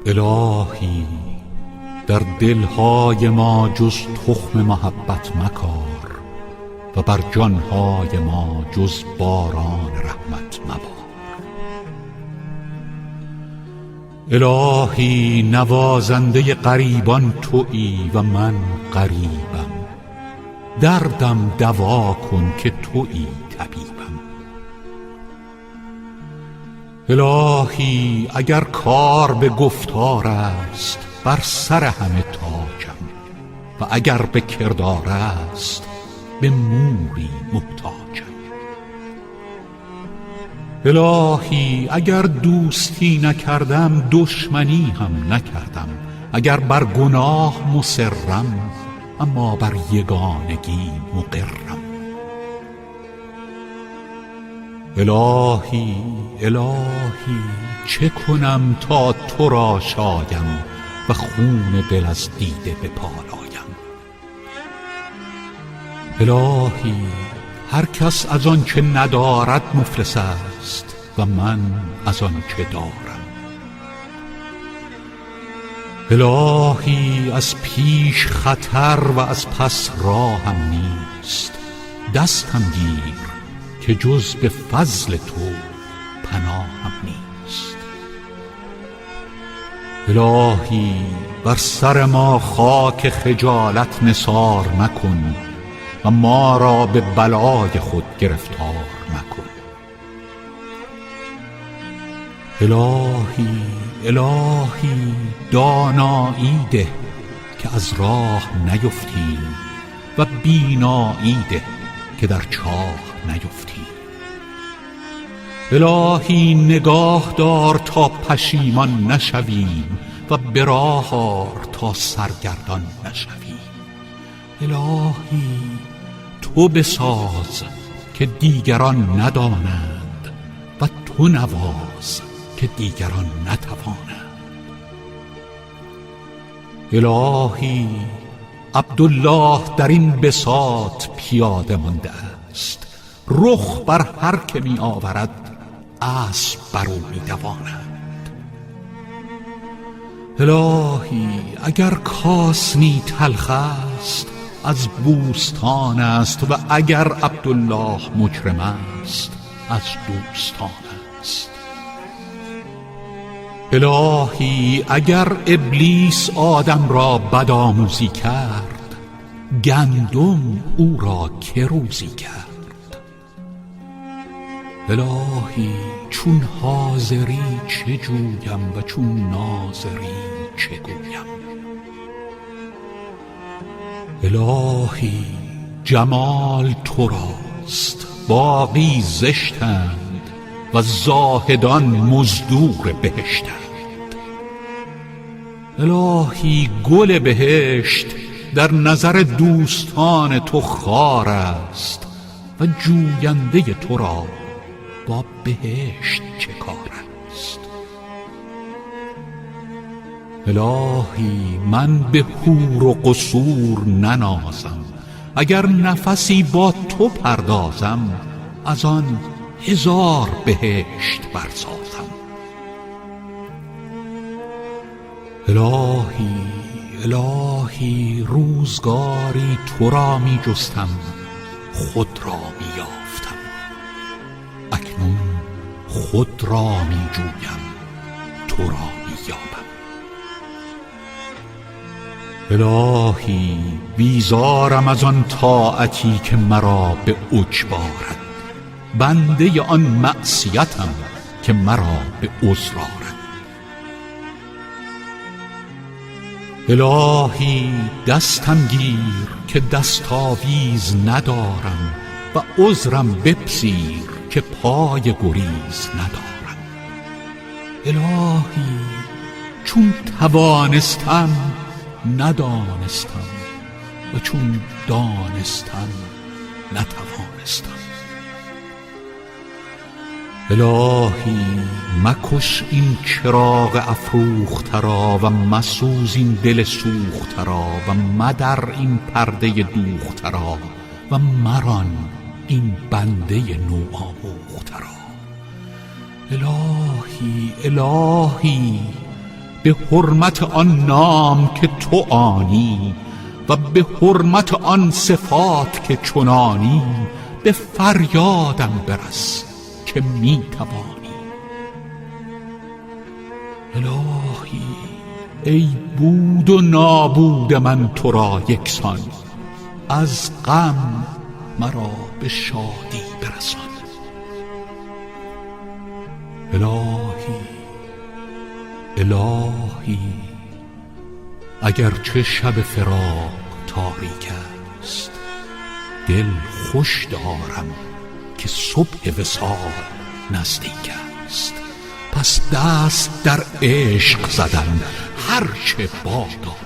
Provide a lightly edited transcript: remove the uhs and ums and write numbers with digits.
الهی در دلهای ما جز تخم محبت مکار و بر جانهای ما جز باران رحمت مبار. الهی نوازنده غریبان تویی و من غریبم، دردم دوا کن که تویی طبیبم. الهی اگر کار به گفتار است بر سر همه تاجم و اگر به کردار است به موری محتاجم. الهی اگر دوستی نکردم دشمنی هم نکردم، اگر بر گناه مصرم اما بر یگانگی مقرم. الهی الهی چه کنم تا تو را شایم و خون دل از دیده بپالایم. الهی هر کس از آن چه ندارد مفلس است و من از آن چه دارم. الهی از پیش خطر و از پس راهم نیست، دستم گیر که جز به فضل تو پناهم نیست. الهی بر سر ما خاک خجالت نثار مکن و ما را به بلای خود گرفتار مکن. الهی الهی دانایی ده که از راه نیفتیم و بینایی ده که در چاه نیفتیم. الهی نگاه دار تا پشیمان نشویم و به راه آر تا سرگردان نشویم. الهی تو بساز که دیگران ندانند و تو نواز که دیگران نتوانند. الهی عبدالله در این بساط پیاده مانده است، رخ بر هر که می آورد اسب بر او می دواند. الهی اگر کاسنی تلخ است از بوستان است و اگر عبدالله مجرم است از دوستان است. الهی اگر ابلیس آدم را بدآموزی کرد گندم او را که روزی کرد. الهی چون حاضری چه جویم و چون ناظری چه گویم. الهی جمال تو راست، باقی زشتند و زاهدان مزدور بهشتند. الهی گل بهشت در نظر دوستان تو خار است و جوینده تو را با بهشت چه کار است. الهی من به حور و قصور ننازم، اگر نفسی با تو پردازم از آن 1000 بهشت برسازم. الهی الهی روزگاری تو را می جستم خود را می یافتم، اکنون خود را می جویم تو را می یابم. الهی بیزارم از آن طاعتی که مرا به اوج بارد، بنده آن معصیتم که مرا به عذر آرد. الهی دستم گیر که دستاویز ندارم و عذرم بپذیر که پای گریز ندارم. الهی چون توانستم ندانستم و چون دانستم نتوانستم. الهی مکش این چراغ افروخته را و مسوز این دل سوخته را و مدر این پرده دوخته را و مران این بنده نوآموخته را. الهی الهی به حرمت آن نام که تو آنی و به حرمت آن صفات که چنانی به فریادم برس که می توانی. الهی ای بود و نابود من تو را یکسان، از غم مرا به شادی برسان. الهی الهی اگرچه شب فراق تاریک است، دل خوش دارم که صبح وصال نزدیک است. پس دست در عشق زدن هرچه بادا